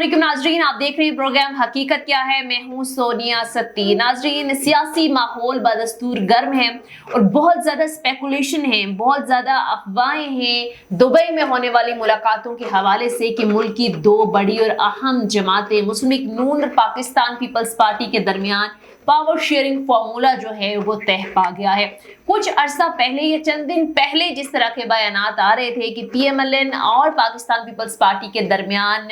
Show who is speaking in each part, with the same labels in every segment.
Speaker 1: अस्सलामुअलैकुम नाजरीन, आप देख रहे हैं प्रोग्राम हकीकत क्या है। मैं हूं सोनिया सत्ती। नाजरीन, सियासी माहौल बदस्तूर गर्म है और बहुत ज़्यादा स्पेकुलेशन है, बहुत ज़्यादा अफवाहें हैं दुबई में होने वाली मुलाकातों के हवाले से कि मुल्क की दो बड़ी और अहम जमातें मुस्लिम लीग नून और पाकिस्तान पीपल्स पार्टी के दरमियान पावर शेयरिंग फार्मूला जो है वो तय पा गया है। कुछ अरसा पहले या चंद दिन पहले जिस तरह के बयानात आ रहे थे कि पीएमएलएन और पाकिस्तान पीपल्स पार्टी के दरमियान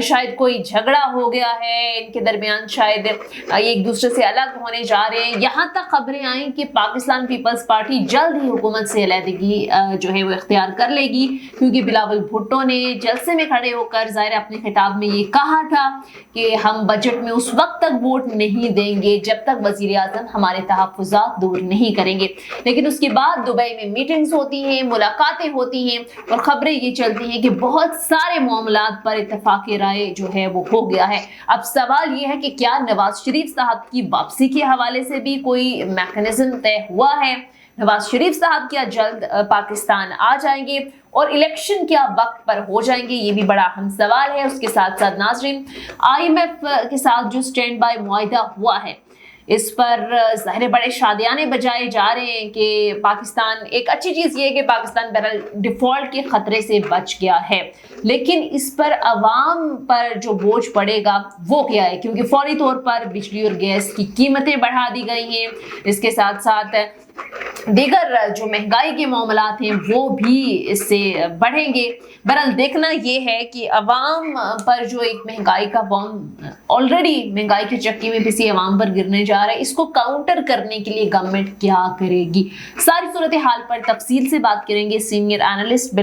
Speaker 1: शायद कोई झगड़ा हो गया है, इनके दरमियान शायद एक दूसरे से अलग होने जा रहे हैं, यहाँ तक खबरें आई कि पाकिस्तान पीपल्स पार्टी जल्द ही हुकूमत से अलहदगी जो है वो इख्तियार कर लेगी, क्योंकि बिलावल भुट्टो ने जलसे में खड़े होकर ज़ाहिर अपने खिताब में ये कहा था कि हम बजट में उस वक्त तक वोट नहीं देंगे जब तक वजीर आज़म हमारे तहफ़्फ़ुज़ात दूर नहीं करेंगे। लेकिन उसके बाद दुबई में मीटिंग्स होती हैं, मुलाकातें होती हैं और खबरें ये चलती हैं कि बहुत सारे मामलात पर इत्तेफाक राय जो है वो हो गया है। अब सवाल ये है कि क्या नवाज शरीफ साहब की वापसी के हवाले से भी कोई मैकेनिज्म तय हुआ है? नवाज शरीफ साहब क्या जल्द पाकिस्तान आ जाएंगे और इलेक्शन क्या वक्त पर हो जाएंगे? ये भी बड़ा अहम सवाल है। उसके साथ साथ नाजरीन, IMF के साथ जो स्टैंड बाय मुआहिदा हुआ है, इस पर ज़ाहिर बड़े शादियाने बजाए जा रहे हैं कि पाकिस्तान, एक अच्छी चीज़ ये है कि पाकिस्तान बहरहाल डिफ़ॉल्ट के ख़तरे से बच गया है, लेकिन इस पर अवाम पर जो बोझ पड़ेगा वो क्या है? क्योंकि फौरी तौर पर बिजली और गैस की कीमतें बढ़ा दी गई हैं। इसके साथ साथ दीगर जो महंगाई के मामलात हैं वो भी इससे बढ़ेंगे। बहरहाल देखना ये है कि अवाम पर जो एक महंगाई का बॉम्ब ऑलरेडी महंगाई की चक्की में पिसी अवाम पर गिरने जा रहा है, इसको काउंटर करने के लिए गवर्नमेंट क्या करेगी, सारी सूरत हाल पर तफसील से बात करेंगे। सीनियर एनालिस्ट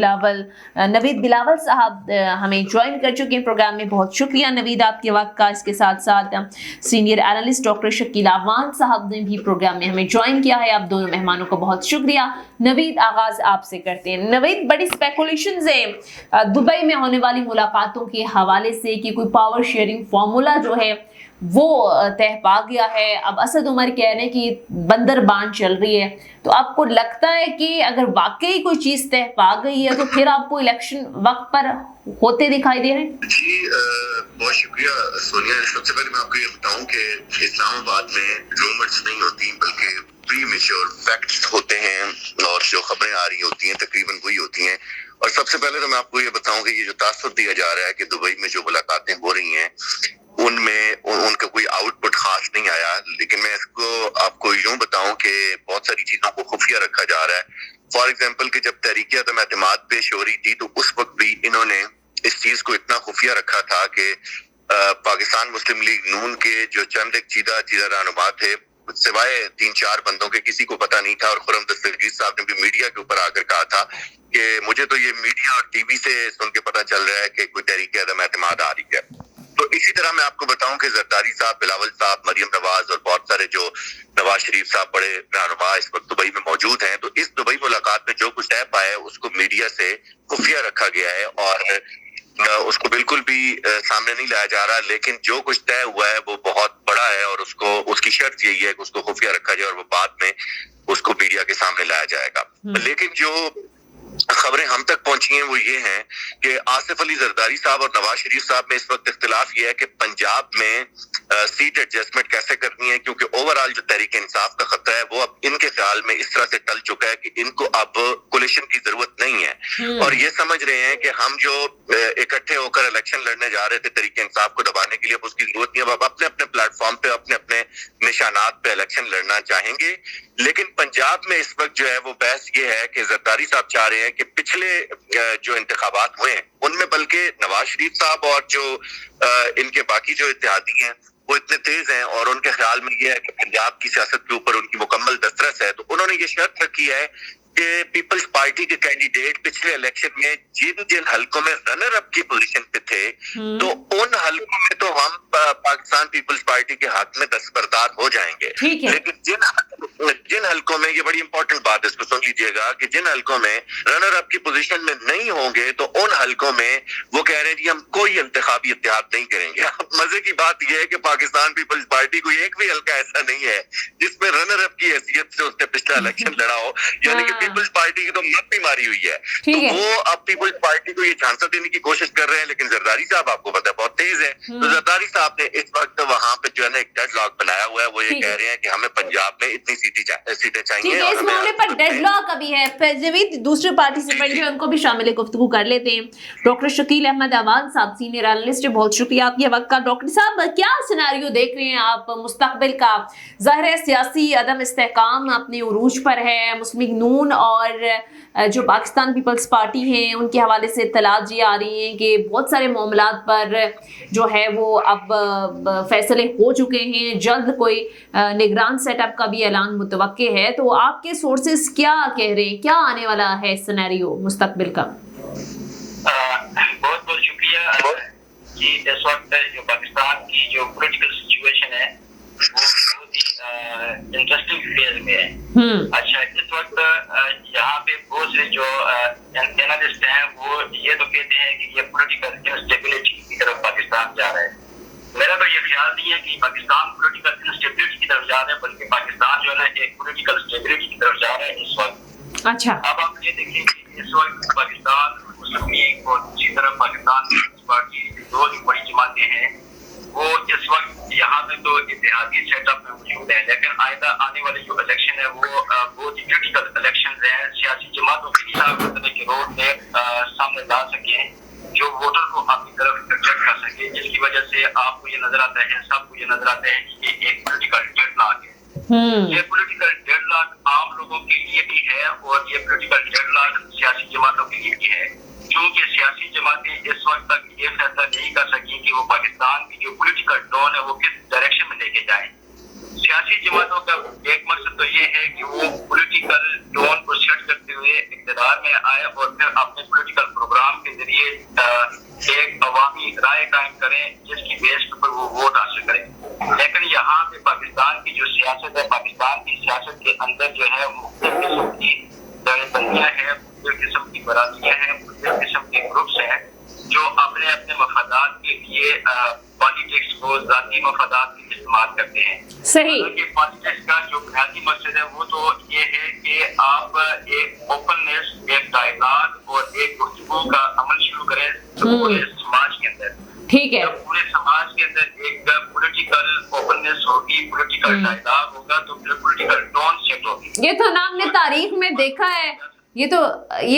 Speaker 1: नवीद बिलावल साहब हमें ज्वाइन कर चुके हैं प्रोग्राम में। बहुत शुक्रिया नवीद आपके वक्त का। इसके साथ साथ senior analyst doctor Shakeel Awan sahab ने भी प्रोग्राम में हमें ज्वाइन किया है। आप दोनों मेहमानों को बहुत शुक्रिया। नवीद, आगाज आपसे करते हैं। नवीद, बड़ी स्पेकुलेशंस है दुबई में होने वाली मुलाकातों के हवाले से कि कोई पावर शेयरिंग फार्मूला जो है वो तय पा गया है। अब असद उमर कह रहे हैं कि बंदर बांध चल रही है, तो आपको लगता है कि अगर वाकई कोई चीज तय पा गई है तो फिर आपको इलेक्शन वक्त पर होते दिखाई दे रहे हैं?
Speaker 2: जी बहुत शुक्रिया सोनिया। सबसे पहले मैं आपको ये बताऊं कि इस्लामाबाद में रूमर्स नहीं होती बल्कि प्रीमेच्योर फैक्ट्स होते हैं और जो खबरें आ रही होती हैं तकरीबन वही होती हैं। और सबसे पहले तो मैं आपको ये बताऊं कि ये जो तासुर दिया जा रहा है कि दुबई में जो मुलाकातें हो रही हैं उनमें उनका कोई आउटपुट खास नहीं आया, लेकिन मैं इसको आपको यूं बताऊं कि बहुत सारी चीजों को खुफिया रखा जा रहा है। फॉर एग्जाम्पल कि जब तहरीक अदम एतमाद पेश हो रही थी तो उस वक्त भी इन्होंने इस चीज को इतना खुफिया रखा था कि पाकिस्तान मुस्लिम लीग नून के जो चंद एक चीदा रहनुमा थे, सिवाय 3-4 बंदों के किसी को पता नहीं था। और खुर्रम दस्तगीर साहब ने भी मीडिया के ऊपर आकर कहा था कि मुझे तो ये मीडिया और टीवी से सुन के पता चल रहा है कि कोई तहरीक अदम एतमाद आ रही है। तो इसी तरह मैं आपको बताऊं कि जरदारी साहब, बिलावल साहब, मरियम नवाज और बहुत सारे जो नवाज शरीफ साहब बड़े रहनुमा इस वक्त दुबई में मौजूद हैं। तो इस दुबई मुलाकात में जो कुछ तय पाया है उसको मीडिया से खुफिया रखा गया है और उसको बिल्कुल भी सामने नहीं लाया जा रहा। लेकिन जो कुछ तय हुआ है वो बहुत बड़ा है और उसकी शर्त यही है कि उसको खुफिया रखा जाए और वो बाद में उसको मीडिया के सामने लाया जाएगा। लेकिन जो खबरें हम तक पहुंची हैं वो ये हैं कि आसिफ अली जरदारी साहब और नवाज शरीफ साहब में इस वक्त इख्तिलाफ ये है कि पंजाब में सीट एडजस्टमेंट कैसे करनी है, क्योंकि ओवरऑल जो तहरीक इंसाफ का खतरा है वो अब इनके ख्याल में इस तरह से टल चुका है कि इनको अब कोलिशन की जरूरत नहीं है। और ये समझ रहे हैं कि हम जो इकट्ठे होकर इलेक्शन लड़ने जा रहे थे तहरीक इंसाफ को दबाने के लिए, अब उसकी जरूरत नहीं है। अब अपने अपने प्लेटफॉर्म पे अपने अपने निशानात पे इलेक्शन लड़ना चाहेंगे। लेकिन पंजाब में इस वक्त जो है वो बहस ये है कि जरदारी साहब चाह रहे हैं कि पिछले जो इंतखाबात हुए हैं उनमें बल्कि नवाज शरीफ साहब और जो इनके बाकी जो इत्तेहादी हैं वो इतने तेज हैं और उनके ख्याल में ये है कि पंजाब की सियासत के ऊपर उनकी मुकम्मल दस्तरस है। तो उन्होंने ये शर्त रखी है कि पीपल्स पार्टी के कैंडिडेट पिछले इलेक्शन में जिन जिन हलकों में रनर अप की पोजीशन पे थे तो उन हलकों में तो हम पाकिस्तान पीपल्स पार्टी के हक में दस्तबरदार हो जाएंगे। लेकिन जिन हलकों में, ये बड़ी इंपॉर्टेंट बात है, इसको सुन लीजिएगा, कि जिन हलकों में रनर अप की पोजीशन में नहीं होंगे तो उन हलकों में वो कह रहे हैं कि हम कोई इंतखाबी इत्तेहाद नहीं करेंगे। अब मजे की बात यह है कि पाकिस्तान पीपल्स पार्टी को एक भी हल्का ऐसा नहीं है जिसमें रनर अप की हैसियत से उसने पिछला इलेक्शन लड़ा हो, यानी कि پیپلز پارٹی کی تو مت بھی ماری ہوئی ہے, تو وہ اب پیپلز پارٹی کو یہ چانس دینے کی کوشش کر رہے ہیں, لیکن زرداری صاحب آپ کو پتا ہے بہت تیز ہے. تو زرداری صاحب نے اس وقت وہاں پہ جو ہے نا ایک ڈیڈ لاک بنایا ہوا ہے, وہ یہ کہہ رہے ہیں کہ ہمیں پنجاب میں اتنی سیٹیں چاہیے.
Speaker 1: اس معاملے پر ڈیڈ لاک ابھی ہے. دوسرے پارٹیسپینٹ جو ان کو بھی شامل گفتگو کر لیتے ہیں. ڈاکٹر شکیل احمد اعوان صاحب, سینئر اینالسٹ, بہت شکریہ آپ کے وقت کا. ڈاکٹر صاحب, کیا سیناریو دیکھ رہے ہیں آپ مستقبل کا؟ ظاہر ہے سیاسی عدم استحکام اپنے عروج پر ہے. مسلم لیگ نون اور جو پاکستان پیپلز پارٹی ہیں ان کے حوالے سے اطلاعات یہ آ رہی ہیں کہ بہت سارے معاملات پر جو ہے وہ اب فیصلے ہو چکے ہیں. جلد کوئی نگران سیٹ اپ کا بھی اعلان متوقع ہے. تو آپ کے سورسز کیا کہہ رہے ہیں, کیا آنے والا ہے سیناریو مستقبل کا؟
Speaker 3: بہت بہت شکریہ جی. اس وقت جو پاکستان کی جو پولیٹیکل سچویشن ہے وہ بہت ہی انٹرسٹنگ فیز میں ہے. اچھا, اس وقت یہاں پہ بہت سے جو اینالسٹ ہیں وہ یہ تو کہتے ہیں کہ یہ پولیٹیکل انسٹیبلٹی کی طرف پاکستان جا رہا ہے. میرا تو یہ خیال نہیں ہے کہ پاکستان پولیٹیکل انسٹیبلٹی کی طرف جا رہا ہے, بلکہ پاکستان جو ہے نا ایک پولیٹیکل اسٹیبلٹی کی طرف جا رہا ہے اس وقت.
Speaker 1: اچھا,
Speaker 3: اب آپ یہ دیکھیں کہ اس وقت پاکستان مسلم لیگ اور دوسری طرف پاکستان پیپلز پارٹی, دو جو بڑی جماعتیں ہیں, وہ اس وقت یہاں پہ تو اتحادی سیٹ اپ میں موجود ہیں, لیکن آئندہ آنے والے جو الیکشن ہے وہ بہت ہی کریٹیکل الیکشن ہیں. سیاسی جماعتوں کے لیے آپ اس طرح کے روڈ میپ سامنے لا سکیں جو ووٹر کو اپنی طرف اٹریکٹ کر سکے, جس کی وجہ سے آپ کو یہ نظر آتا ہے, سب کو یہ نظر آتا ہے کہ یہ ایک پولیٹیکل ڈیڈ لاک ہے. یہ پولیٹیکل ڈیڈ لاک عام لوگوں کے لیے بھی ہے اور یہ پولیٹیکل ڈیڈ لاک سیاسی جماعتوں کے لیے بھی ہے, کیونکہ سیاسی جماعتیں اس وقت تک یہ فیصلہ نہیں کر سکیں کہ وہ پاکستان کی جو پولیٹیکل ٹون ہے وہ کس ڈائریکشن میں لے کے جائیں. سیاسی جماعتوں کا ایک مقصد تو یہ ہے کہ وہ پولیٹیکل ٹون کو سیٹ کرتے ہوئے اقتدار میں آئے اور پھر اپنے پولیٹیکل پروگرام کے ذریعے ایک عوامی رائے قائم کریں جس کی بیس پر وہ ووٹ حاصل کریں. لیکن یہاں پہ پاکستان کی جو سیاست ہے, پاکستان کی سیاست کے اندر جو ہے مختلف قسم کی دائیں بندیاں ہیں, مختلف قسم کی برادریاں ہیں, مختلف قسم کے گروپس ہیں جو اپنے اپنے مفادات کے لیے پالیٹکس کو ذاتی مفادات کے لیے استعمال کرتے ہیں.
Speaker 1: صحیح.
Speaker 3: پالیٹکس کا جو بنیادی مقصد ہے وہ تو یہ ہے کہ آپ ایک اوپننیس, ایک ڈائلاگ اور ایک گفتگو کا عمل شروع کریں پورے سماج کے اندر.
Speaker 1: ٹھیک ہے,
Speaker 3: پورے سماج کے اندر ایک پولیٹیکل اوپننیس ہوگی, پولیٹیکل ڈائلاگ ہوگا, تو پھر پولیٹیکل ٹون سیٹ ہوگی.
Speaker 1: یہ تو ہم نے تاریخ میں دیکھا ہے, یہ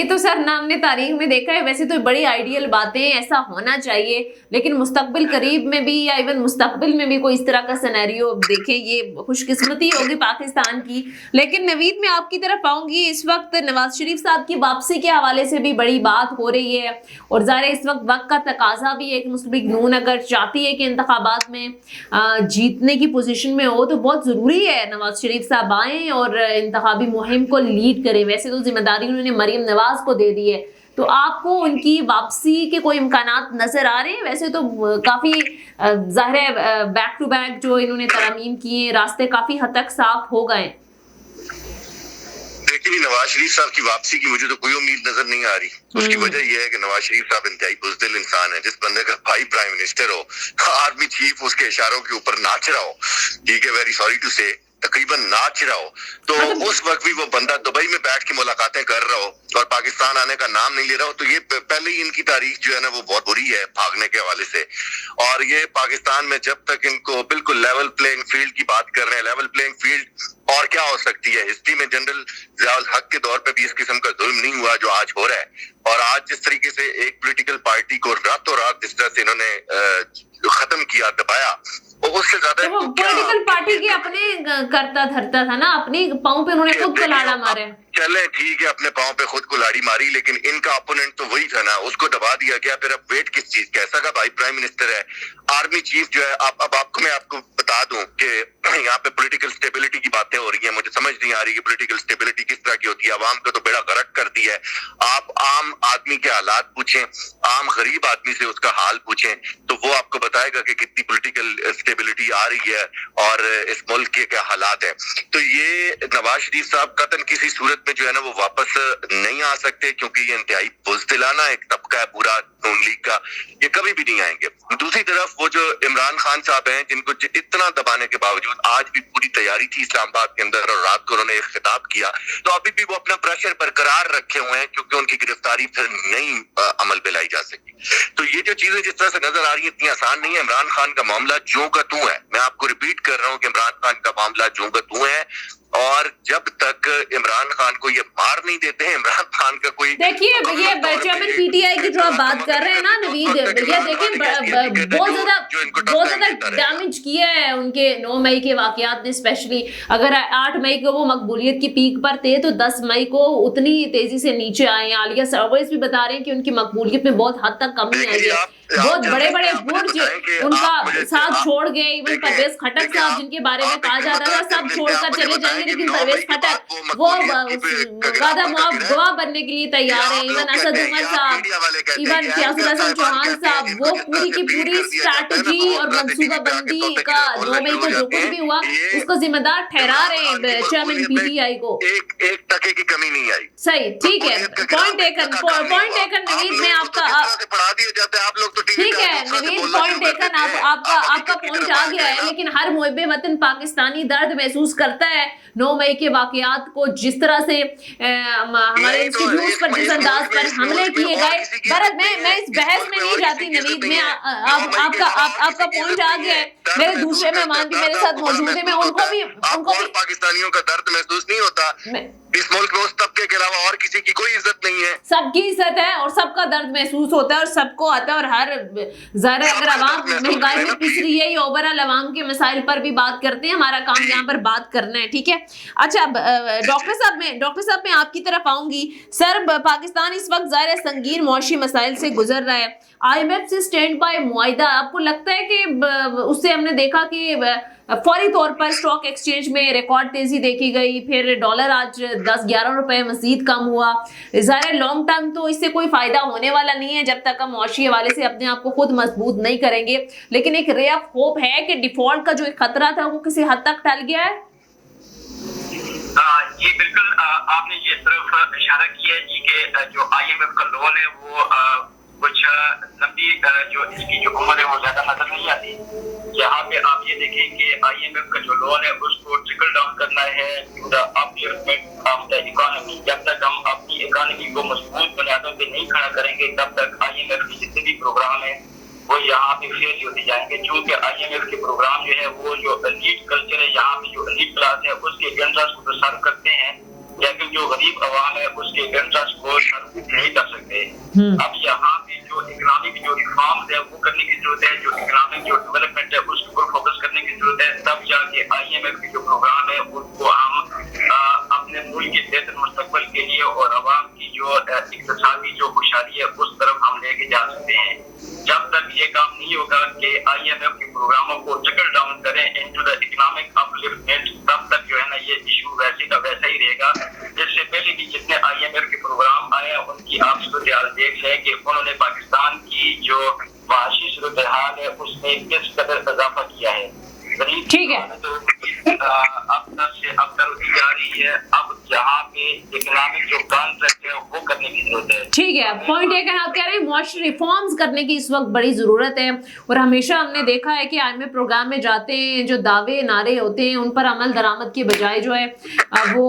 Speaker 1: تو سر ہم نے تاریخ میں دیکھا ہے. ویسے تو بڑی آئیڈیل باتیں, ایسا ہونا چاہیے, لیکن مستقبل قریب میں بھی یا ایون مستقبل میں بھی کوئی اس طرح کا سینیریو دیکھیں, یہ خوش قسمتی ہوگی پاکستان کی. لیکن نوید, میں آپ کی طرف آؤں گی. اس وقت نواز شریف صاحب کی واپسی کے حوالے سے بھی بڑی بات ہو رہی ہے, اور ظاہر اس وقت کا تقاضا بھی ہے کہ مسلم لیگ نون اگر چاہتی ہے کہ انتخابات میں جیتنے کی پوزیشن میں ہو, تو بہت ضروری ہے نواز شریف صاحب آئیں اور انتخابی مہم کو لیڈ کریں. ویسے تو ذمہ داری انہوں نے مریم نواز کو دے دی ہے, تو آپ کو ان کی واپسی کے کوئی امکانات نظر آ رہے ہیں؟ ویسے تو کافی ظاہر ہے بیک ٹو بیک جو انہوں نے ترامیم کیے, راستے کافی حد تک صاف ہو گئے.
Speaker 2: دیکھیے, نواز شریف صاحب کی واپسی کی مجھے تو کوئی امید نظر نہیں آ رہی. اس کی وجہ یہ ہے کہ نواز شریف صاحب انتہائی بزدل انسان ہے. جس بندے کا بھائی پرائم منسٹر ہو, آرمی چیف اس کے اشاروں کے اوپر ناچ رہا ہو, ٹھیک ہے, ویری سوری ٹو سے, تقریباً ناچ رہا ہو, تو اس وقت بھی وہ بندہ دبئی میں بیٹھ کے ملاقاتیں کر رہا ہو اور پاکستان آنے کا نام نہیں لے رہا ہو, تو یہ پہلے ہی ان کی تاریخ جو ہے نا وہ بہت بری ہے بھاگنے کے حوالے سے. اور یہ پاکستان میں جب تک ان کو بالکل لیول پلینگ فیلڈ کی بات کر رہے ہیں, لیول پلینگ فیلڈ اور کیا ہو سکتی ہے؟ ہسٹری میں جنرل ضیاء الحق کے دور پہ بھی اس قسم کا ظلم نہیں ہوا جو آج ہو رہا ہے. اور آج جس طریقے سے ایک پولیٹیکل پارٹی کو راتوں رات جس طرح سے انہوں نے ختم کیا, دبایا, اور اس سے زیادہ
Speaker 1: پولیٹیکل پارٹی کے اپنے کرتا دھرتا تھا نا, اپنی پاؤں پہ انہوں نے خود کلاڑا مارے.
Speaker 2: چلے ٹھیک ہے, اپنے پاؤں پہ خود کلاڑی ماری, لیکن ان کا اپوننٹ تو وہی تھا نا, اس کو دبا دیا گیا. پھر اب ویٹ کس چیز کا؟ ایسا کا بھائی پرائم منسٹر ہے, آرمی چیف جو ہے. اب میں آپ کو بتا دوں کہ یہاں پہ پولیٹیکل اسٹیبلٹی کی باتیں ہو رہی ہیں, مجھے سمجھ نہیں آ رہی کہ پولیٹیکل اسٹیبلٹی کس طرح کی ہوتی ہے. عوام کا تو بیڑا غرق کر دی ہے. آپ عام آدمی کے حالات پوچھیں, عام غریب آدمی سے اس کا حال پوچھیں, تو وہ آپ کو بتائے گا کہ کتنی پولیٹیکل اسٹیبلٹی آ رہی ہے اور اس ملک کے کیا حالات ہیں. تو یہ نواز شریف صاحب قطعاً کسی صورت میں جو ہے نا وہ واپس نہیں آ سکتے, کیونکہ یہ انتہائی بزدلانہ ایک طبقہ ہے پورا नून लीग का, ये कभी भी नहीं आएंगे। दूसरी तरफ वो जो इमरान खान साहब हैं, जिनको इतना दबाने के बावजूद आज भी पूरी तैयारी थी इस्लामाबाद के अंदर और रात को उन्होंने एक खिताब किया, तो अभी भी वो अपना प्रेशर बरकरार रखे हुए हैं क्योंकि उनकी गिरफ्तारी फिर नहीं अमल पे लाई जा सकी। तो ये जो चीजें जिस तरह से नजर आ रही है इतनी आसान नहीं है। इमरान खान का मामला ज्यों का त्यों है, मैं आपको रिपीट कर रहा हूँ कि इमरान खान का मामला ज्यों का त्यों है, और जब तक इमरान खान को ये मार नहीं देते हैं, इमरान खान का कोई
Speaker 1: देखिए ये चेयरमैन पीटीआई की जो आप बात कर रहे हैं ना नवीद, ये देखिए बहुत ज्यादा डैमेज किया है उनके 9 मई के वाकयात ने। स्पेशली अगर 8 मई को वो मकबूलियत की पीक पर थे तो 10 मई को उतनी तेजी से नीचे आए हैं। आलिया सर्वेस भी बता रहे हैं कि उनकी मकबूलियत में बहुत हद तक कमी आई है। बहुत बड़े बड़े बुर्ज उनका साथ छोड़ गए, इवन परवेज खटक साहब जिनके बारे में कहा जाता था सब छोड़कर चले जाएंगे, लेकिन परवेज खटक वो वादा मुआफ गवाह बनने के लिए तैयार है। इवन असद उमर साहब, इवन सियासुल हसन चौहान साहब, वो पूरी की पूरी स्ट्रैटेजी और मंसूबाबंदी का 9 मई को जो कुछ भी हुआ उसको जिम्मेदार ठहरा रहे हैं चेयरमैन पीटीआई को।
Speaker 2: एक टके की कमी नहीं आई।
Speaker 1: सही, ठीक है, पॉइंट टेकन नवीद में आपका
Speaker 2: पढ़ा दिए जाते हैं आप लोग, तो
Speaker 1: ठीक है नवीद, पॉइंट टेकन, आपका पॉइंट आ गया है। लेकिन हर मुहिब्बे वतन पाकिस्तानी दर्द महसूस करता है 9 मई के वाकयात को, जिस तरह से हमारे इंस्टीट्यूट पर जिस अंदाज पर हमले किए गए। बहरहाल मैं इस बहस में नहीं जाती नवीद में, आपका पॉइंट आ गया है। मेरे दूसरे मेहमान भी मेरे साथ मौजूद है, मैं उनको भी
Speaker 2: पाकिस्तानियों का दर्द महसूस नहीं होता। इस मुल्क में उस तबके के अलावा और किसी की कोई इज्जत नहीं है।
Speaker 1: सबकी इज्जत है और सबका दर्द महसूस होता है और सबको आता है। और हर ज़रा अगर आवाम महंगाई में पिस रही है या ओवरऑल आवाम के मसाइल पर भी बात करते हैं, हमारा काम यहाँ पर बात करना है, ठीक है। अच्छा डॉक्टर साहब मैं आपकी तरफ आऊंगी। सर पाकिस्तान इस वक्त ज़ाहिर संगीन मुआशी मसाइल से गुजर रहा है। IMF से स्टैंड बाय मुआहिदा, आपको लगता है कि उससे हमने देखा कि फौरी तौर पर स्टॉक एक्सचेंज में रिकॉर्ड तेजी देखी गई, फिर डॉलर आज 10-11 रुपए मजीद कम हुआ। ज़ाहिर लॉन्ग टर्म तो इससे कोई फायदा होने वाला नहीं है जब तक हम मुआशी हवाले से अपने आप को खुद मजबूत नहीं करेंगे, लेकिन एक रे ऑफ होप है कि डिफॉल्ट का जो एक खतरा था वो किसी हद तक टल गया है।
Speaker 3: ये बिल्कुल आपने ये तरफ इशारा किया जी कि जो IMF का लोन है वो कुछ लंबी जो इसकी जो उम्र है वो ज्यादा नजर नहीं आती। यहाँ पे आप ये देखें कि IMF का जो लोन है उसको ट्रिकल डाउन करना है to the upliftment of the economy. जब तक हम अपनी इकोनॉमी को मजबूत बुनियादों पे नहीं खड़ा करेंगे तब तक IMF के जितने भी प्रोग्राम है वो यहाँ पे फेल होते जाएंगे। क्योंकि IMF के प्रोग्राम जो है वो जो एलीट कल्चर है, यहाँ पे जो एलीट क्लास है उसके इंटरेस्ट को तो सर्व करते हैं, लेकिन जो गरीब आवाम है उसके इंटरेस्ट को सर्व नहीं कर सकते। अब यहाँ पे जो इकोनॉमिक जो रिफॉर्म्स है वो करने की जरूरत है, जो इकोनॉमिक जो डेवलपमेंट है उसके ऊपर फोकस करने की जरूरत है। तब जाके IMF के जो प्रोग्राम है उनको हम अपने मुल्क के बेहतर मुस्तकबिल के लिए और आवाम की जो इक्तिसादी जो खुशहाली है उस तरफ हम लेके जा सकते हैं। जब तक ये काम नहीं होगा कि IMF के प्रोग्रामों को ट्रिकल डाउन करें इनटू द इकोनॉमिक अपलिफ्टमेंट, तब तक जो है ना ये इशू वैसे का वैसा ही रहेगा। इससे पहले भी जितने IMF के प्रोग्राम आए उनकी आप सूरत-ए-हाल देख रहे हैं कि उन्होंने पाकिस्तान की जो माशी सूरत-ए-हाल है उसमें किस कदर इजाफा किया है।
Speaker 1: ठीक है,
Speaker 3: तो अब से अब होती जा रही है। अब जहाँ पे इकोनॉमिक जो कॉन्ट्रैक्ट है वो करने की जरूरत है।
Speaker 1: ठीक है, पॉइंट टेकन। आप कह रहे हैं मुआशी रिफॉर्म्स करने की इस वक्त बड़ी जरूरत है और हमेशा हमने देखा है कि IMF प्रोग्राम में जाते हैं जो दावे नारे होते हैं उन पर अमल दरामद के बजाय जो है वो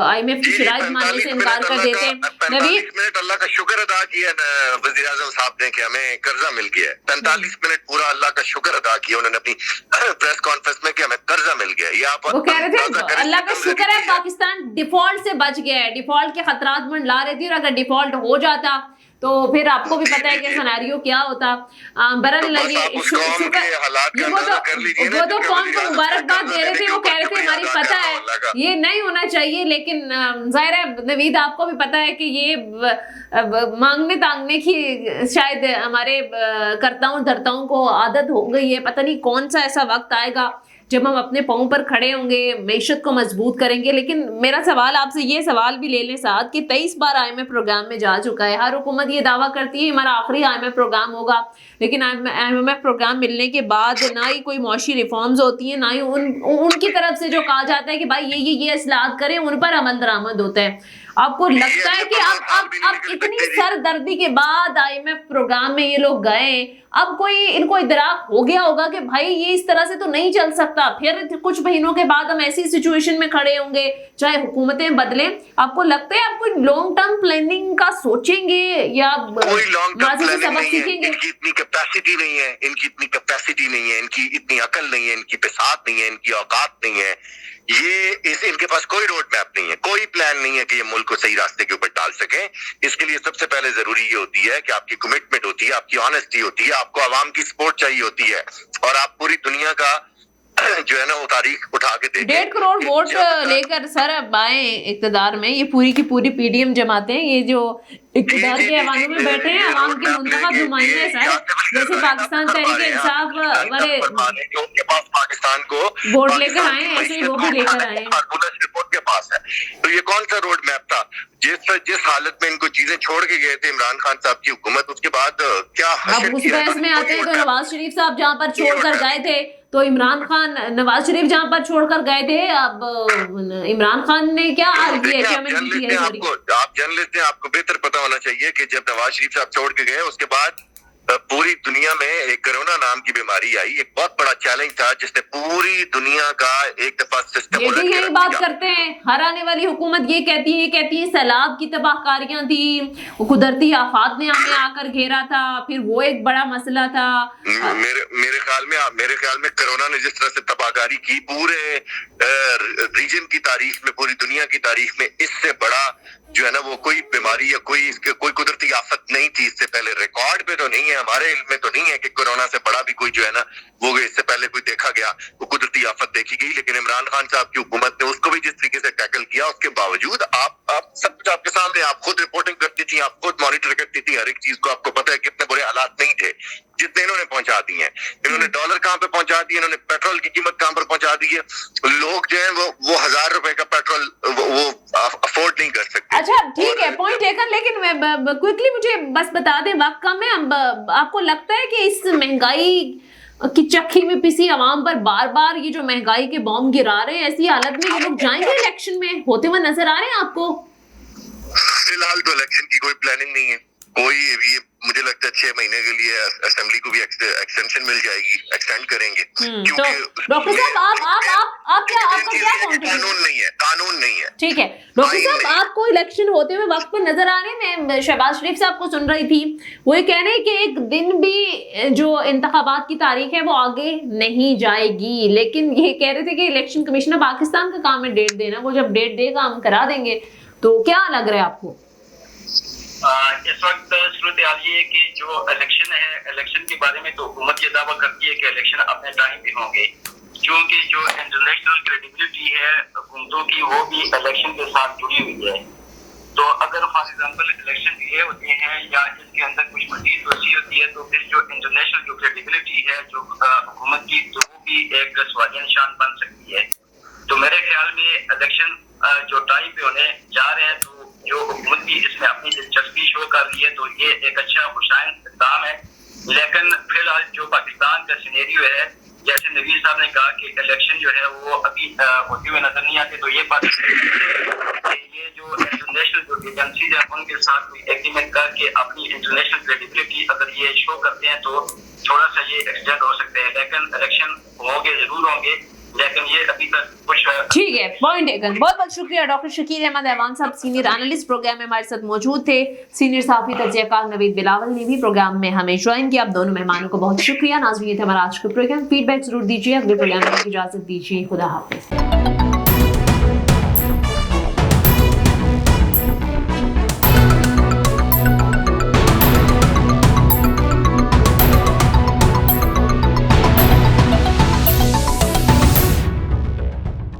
Speaker 1: IMF की शराइत मानने से इनकार कर देते हैं। नवीद
Speaker 2: मिनट अल्लाह का शुक्र अदा किया वज़ीर आज़म साहब ने कि हमें कर्जा मिल गया है। 45 मिनट पूरा अल्लाह का शुक्र अदा किया उन्होंने अपनी प्रेस कॉन्फ्रेंस में कि हमें कर्जा मिल गया। ये आप
Speaker 1: वो कह रहे थे अल्लाह का शुक्र है पाकिस्तान डिफॉल्ट से बच गया है, डिफॉल्ट के खतरात मंडला रही थी और अगर डिफॉल्ट हो जाता तो फिर आपको भी पता है कि सिनेरियो क्या होता। बहरहाल वो तो कौन को मुबारकबाद दे रहे थे, वो कह रहे थे हमारी पता है ये नहीं होना चाहिए, लेकिन जाहिर है नवीद आपको भी पता है कि ये मांगने तांगने की शायद हमारे कर्ताओं धर्ताओं को आदत हो गई है। पता नहीं कौन सा ऐसा वक्त आएगा जब हम अपने पाँव पर खड़े होंगे, मैशत को मजबूत करेंगे। लेकिन मेरा सवाल आपसे ये सवाल भी ले लें साथ कि 23 बार IMF प्रोग्राम में जा चुका है, हर हुकूमत ये दावा करती है हमारा आखिरी IMF प्रोग्राम होगा, लेकिन IMF प्रोग्राम मिलने के बाद ना ही कोई मुआशी रिफॉर्म्स होती हैं, ना ही उनकी तरफ से जो कहा जाता है कि भाई ये इस्लाहत करें उन पर अमल दरामद होता है। آپ کو لگتا ہے کہ اب اتنی سر دردی کے بعد IMF پروگرام میں یہ لوگ گئے، اب کوئی ان کو ادراک ہو گیا ہوگا کہ بھائی یہ اس طرح سے تو نہیں چل سکتا، پھر کچھ مہینوں کے بعد ہم ایسی سچویشن میں کھڑے ہوں گے چاہے حکومتیں بدلیں؟ آپ کو لگتا ہے آپ کوئی لانگ ٹرم پلاننگ کا سوچیں گے یا
Speaker 2: کوئی لانگ ٹرم
Speaker 1: ماضی سے
Speaker 2: پلاننگ
Speaker 1: سبق
Speaker 2: نہیں
Speaker 1: سیکھیں
Speaker 2: ہے،
Speaker 1: گے؟
Speaker 2: ان کی اتنی کیپیسٹی نہیں ہے، ان کی اتنی کیپیسٹی نہیں ہے، ان کی اتنی عقل نہیں ہے، ان کی بساط نہیں ہے، ان کی اوقات نہیں ہے، ان کے پاس کوئی روڈ میپ نہیں ہے، کوئی پلان نہیں ہے کہ یہ ملک کو صحیح راستے کے اوپر ڈال سکیں۔ اس کے لیے سب سے پہلے ضروری یہ ہوتی ہے کہ آپ کی کمٹمنٹ ہوتی ہے، آپ کی آنیسٹی ہوتی ہے، آپ کو عوام کی سپورٹ چاہیے ہوتی ہے، اور آپ پوری دنیا کا جو ہے نا وہ تاریخ اٹھا کے دیکھیں۔
Speaker 1: 1.5 کروڑ ووٹ لے کر سر اب آئے اقتدار میں، یہ پوری کی پوری PDM جماعتیں، یہ جو اقتدار کے ایوانوں میں بیٹھے ہیں عوام کے منتخب نمائندے سر، جیسے پاکستان تحریک انصاف والے
Speaker 2: ان کے پاس پاکستان کو
Speaker 1: ووٹ لے کر آئے ہیں، ایسے ہی وہ بھی لے کر آئے ہیں۔
Speaker 2: کے پاس ہے، تو یہ کون سا روڈ میپ تھا؟ جس حالت میں ان کو چیزیں چھوڑ کے گئے تھے عمران خان صاحب کی حکومت، اس کے بعد کیا
Speaker 1: اب اس بحث میں آتے ہیں تو نواز شریف صاحب جہاں پر چھوڑ کر گئے تھے تو نواز شریف جہاں پر چھوڑ کر گئے تھے، اب عمران خان نے کیا حال کیا؟
Speaker 2: آپ جرنلسٹ ہیں، آپ کو بہتر پتا ہونا چاہیے کہ جب نواز شریف صاحب چھوڑ کے گئے اس کے بعد پوری دنیا میں ایک کرونا نام کی بیماری آئی، ایک بہت بڑا چیلنج تھا جس نے پوری دنیا کا ایک دفعہ سسٹم
Speaker 1: یہ بھی یہی بات کرتے ہیں، ہر آنے والی حکومت یہ کہتی ہے سیلاب کی تباہ کاریاں تھی، قدرتی آفات نے ہمیں آ کر گھیرا تھا، پھر وہ ایک بڑا مسئلہ تھا۔
Speaker 2: میرے خیال میں کرونا نے جس طرح سے تباہ کاری کی پورے ریجن کی تاریخ میں، پوری دنیا کی تاریخ میں، اس سے بڑا جو ہے نا وہ کوئی بیماری یا کوئی قدرتی آفت نہیں تھی اس سے پہلے، ریکارڈ پہ تو نہیں ہے، ہمارے علم میں تو نہیں ہے کہ کورونا سے بڑا بھی کوئی جو ہے نا وہ اس سے پہلے کوئی دیکھا گیا، وہ قدرتی آفت دیکھی گئی۔ لیکن عمران خان صاحب کی حکومت نے اس کو بھی جس طریقے سے ٹیکل کیا، اس کے باوجود آپ سب کچھ آپ کے سامنے، آپ خود رپورٹنگ کرتی تھی، آپ خود مانیٹر کرتی تھی ہر ایک چیز کو، آپ کو پتا ہے کتنے برے حالات نہیں تھے جتنے انہوں نے پہنچا دی ہیں۔ انہوں نے ڈالر کہاں پہ پہنچا دی ہے، انہوں نے پیٹرول کی قیمت کہاں پر پہنچا دی ہے، لوگ جو ہیں وہ 1000 روپے کا پیٹرول وہ افورڈ نہیں کر سکتے۔
Speaker 1: اچھا ٹھیک ہے، پوائنٹ ٹیکن، لیکن کوئکلی مجھے بس بتا دیں، وقت کم ہے، آپ کو لگتا ہے کہ اس مہنگائی کی چکی میں پسی عوام پر بار بار یہ جو مہنگائی کے بم گرا رہے ہیں، ایسی حالت میں یہ لوگ جائیں گے الیکشن میں؟ ہوتے ہوئے نظر آ رہے ہیں آپ کو؟
Speaker 2: فی الحال تو الیکشن کی کوئی پلاننگ نہیں ہے، کوئی یہ مجھے لگتا ہے 6 مہینے کے لیے اسمبلی کو بھی ایکسٹینشن مل جائے گی، ایکسٹینڈ کریں گے،
Speaker 1: تو ڈاکٹر صاحب آپ کیا
Speaker 2: قانون نہیں ہے۔
Speaker 1: ٹھیک ہے ڈاکٹر صاحب، آپ کو الیکشن ہوتے ہوئے وقت پر نظر آ رہے ہیں؟ میں شہباز شریف صاحب کو سن رہی تھی، وہ یہ کہہ رہے ہیں کہ ایک دن بھی جو انتخابات کی تاریخ ہے وہ آگے نہیں جائے گی، لیکن یہ کہہ رہے تھے کہ الیکشن کمیشنر پاکستان کا کام ہے ڈیٹ دینا، وہ جب ڈیٹ دے گا ہم کرا دیں گے۔ تو کیا لگ رہا ہے آپ کو؟
Speaker 3: اس وقت صورتحال یہ ہے کہ جو الیکشن ہے، الیکشن کے بارے میں تو حکومت یہ دعویٰ کرتی ہے کہ الیکشن اپنے ٹائم پہ ہوں گے، کیونکہ جو انٹرنیشنل کریڈیبلٹی ہے حکومتوں کی وہ بھی الیکشن کے ساتھ جڑی ہوئی ہے۔ تو اگر فار ایگزامپل الیکشن ڈیلے ہوتے ہیں یا اس کے اندر کچھ مزید توسیع ہوتی ہے تو پھر جو انٹرنیشنل جو کریڈیبلٹی ہے جو حکومت کی، تو وہ بھی ایک سوالیہ نشان بن سکتی ہے۔ تو میرے خیال میں الیکشن جو ٹائم پہ ہونے جا رہے ہیں، تو جو حکومت بھی اس میں اپنی دلچسپی شو کر رہی ہے، تو یہ ایک اچھا خوشائند اقدام ہے۔ لیکن فی الحال جو پاکستان کا سینیریو ہے، جیسے نویر صاحب نے کہا کہ الیکشن جو ہے وہ ابھی ہوتے ہوئے نظر نہیں آتے، تو یہ بات یہ جو انٹرنیشنل جو ایجنسیز ہیں ان کے ساتھ کوئی ایگریمنٹ کر کے اپنی انٹرنیشنل کریڈیبلٹی اگر یہ شو کرتے ہیں تو تھوڑا سا یہ ایکسٹینڈ ہو سکتے ہیں۔ لیکن الیکشن ہوں گے، ضرور ہوں گے، لیکن یہ ابھی تک کچھ
Speaker 1: ٹھیک ہے، پوائنٹ ٹیکن۔ بہت بہت شکریہ ڈاکٹر شکیل احمد ایوان صاحب، سینئر اینالسٹ پروگرام میں ہمارے ساتھ موجود تھے۔ سینئر صحافی تجزیہ کار نوید بلاول نے بھی پروگرام میں ہمیں جوائن کیا۔ آپ دونوں مہمانوں کو بہت شکریہ۔ ناظرین، یہ تھا ہمارا آج کا پروگرام، فیڈ بیک ضرور دیجیے، اگلے پروگرام میں اجازت دیجیے، خدا حافظ۔